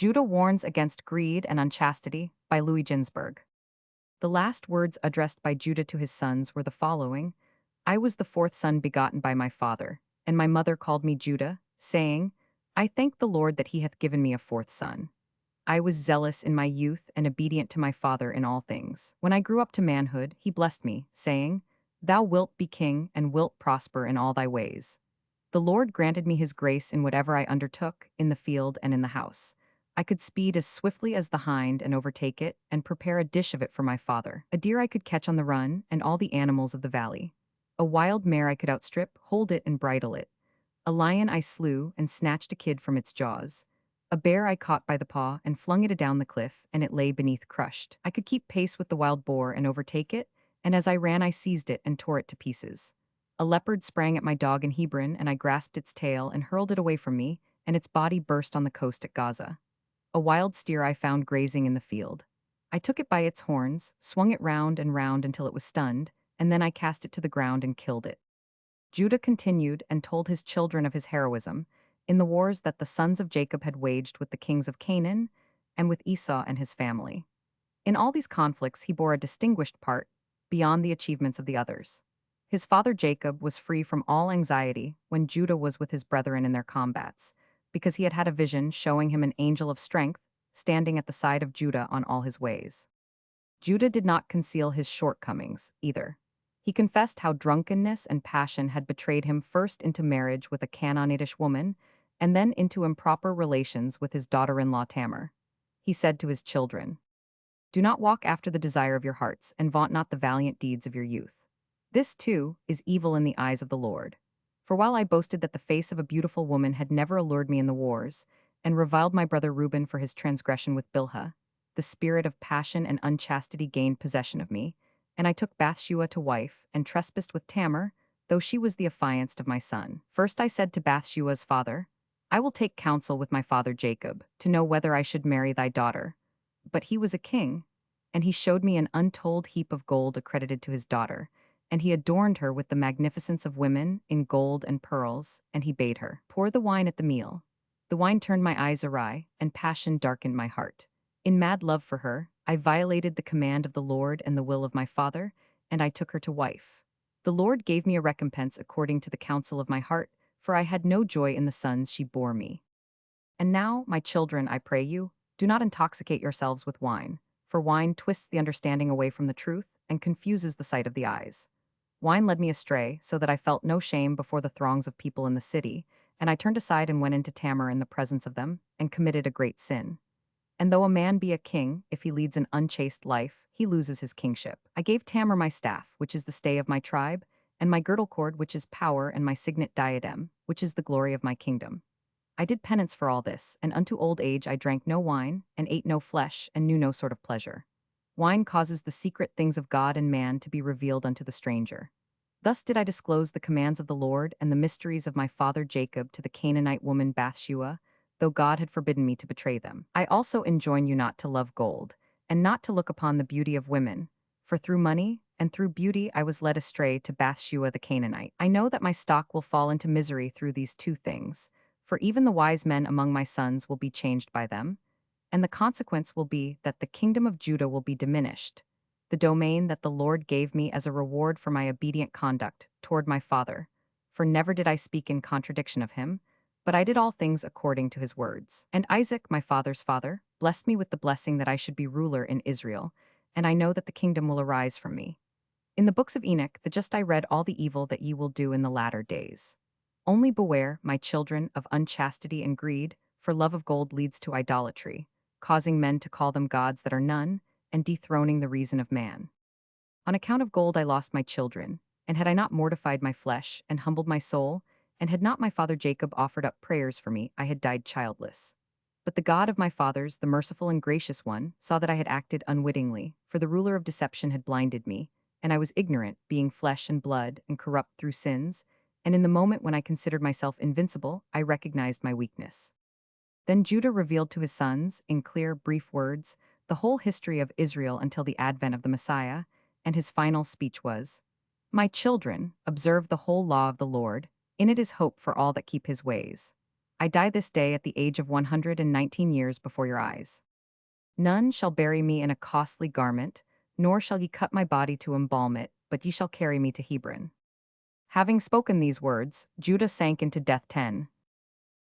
Judah warns against greed and unchastity by Ginzberg. The last words addressed by Judah to his sons were the following: I was the fourth son begotten by my father, and my mother called me Judah, saying, I thank the Lord that he hath given me a fourth son. I was zealous in my youth and obedient to my father in all things. When I grew up to manhood, he blessed me, saying, Thou wilt be king and wilt prosper in all thy ways. The Lord granted me his grace in whatever I undertook, in the field and in the house. I could speed as swiftly as the hind and overtake it, and prepare a dish of it for my father. A deer I could catch on the run, and all the animals of the valley. A wild mare I could outstrip, hold it and bridle it. A lion I slew, and snatched a kid from its jaws. A bear I caught by the paw, and flung it adown the cliff, and it lay beneath crushed. I could keep pace with the wild boar and overtake it, and as I ran I seized it and tore it to pieces. A leopard sprang at my dog in Hebron, and I grasped its tail and hurled it away from me, and its body burst on the coast at Gaza. A wild steer I found grazing in the field. I took it by its horns, swung it round and round until it was stunned, and then I cast it to the ground and killed it. Judah continued and told his children of his heroism in the wars that the sons of Jacob had waged with the kings of Canaan and with Esau and his family. In all these conflicts he bore a distinguished part, beyond the achievements of the others. His father Jacob was free from all anxiety when Judah was with his brethren in their combats, because he had had a vision showing him an angel of strength standing at the side of Judah on all his ways. Judah did not conceal his shortcomings, either. He confessed how drunkenness and passion had betrayed him first into marriage with a Canaanitish woman, and then into improper relations with his daughter-in-law Tamar. He said to his children, Do not walk after the desire of your hearts, and vaunt not the valiant deeds of your youth. This, too, is evil in the eyes of the Lord. For while I boasted that the face of a beautiful woman had never allured me in the wars, and reviled my brother Reuben for his transgression with Bilhah, the spirit of passion and unchastity gained possession of me, and I took Bathshua to wife, and trespassed with Tamar, though she was the affianced of my son. First I said to Bathshua's father, I will take counsel with my father Jacob, to know whether I should marry thy daughter. But he was a king, and he showed me an untold heap of gold accredited to his daughter, and he adorned her with the magnificence of women, in gold and pearls, and he bade her pour the wine at the meal. The wine turned my eyes awry, and passion darkened my heart. In mad love for her, I violated the command of the Lord and the will of my father, and I took her to wife. The Lord gave me a recompense according to the counsel of my heart, for I had no joy in the sons she bore me. And now, my children, I pray you, do not intoxicate yourselves with wine, for wine twists the understanding away from the truth and confuses the sight of the eyes. Wine led me astray, so that I felt no shame before the throngs of people in the city, and I turned aside and went into Tamar in the presence of them, and committed a great sin. And though a man be a king, if he leads an unchaste life, he loses his kingship. I gave Tamar my staff, which is the stay of my tribe, and my girdle cord, which is power, and my signet diadem, which is the glory of my kingdom. I did penance for all this, and unto old age I drank no wine, and ate no flesh, and knew no sort of pleasure. Wine causes the secret things of God and man to be revealed unto the stranger. Thus did I disclose the commands of the Lord and the mysteries of my father Jacob to the Canaanite woman Bathshua, though God had forbidden me to betray them. I also enjoin you not to love gold, and not to look upon the beauty of women, for through money and through beauty I was led astray to Bathshua the Canaanite. I know that my stock will fall into misery through these two things, for even the wise men among my sons will be changed by them, and the consequence will be that the kingdom of Judah will be diminished, the domain that the Lord gave me as a reward for my obedient conduct toward my father, for never did I speak in contradiction of him, but I did all things according to his words. And Isaac, my father's father, blessed me with the blessing that I should be ruler in Israel, and I know that the kingdom will arise from me. In the books of Enoch, the just I read all the evil that ye will do in the latter days. Only beware, my children, of unchastity and greed, for love of gold leads to idolatry, causing men to call them gods that are none, and dethroning the reason of man. On account of gold I lost my children, and had I not mortified my flesh, and humbled my soul, and had not my father Jacob offered up prayers for me, I had died childless. But the God of my fathers, the merciful and gracious one, saw that I had acted unwittingly, for the ruler of deception had blinded me, and I was ignorant, being flesh and blood, and corrupt through sins, and in the moment when I considered myself invincible, I recognized my weakness. Then Judah revealed to his sons, in clear, brief words, the whole history of Israel until the advent of the Messiah, and his final speech was, My children, observe the whole law of the Lord, in it is hope for all that keep his ways. I die this day at the age of 119 years before your eyes. None shall bury me in a costly garment, nor shall ye cut my body to embalm it, but ye shall carry me to Hebron. Having spoken these words, Judah sank into death 10,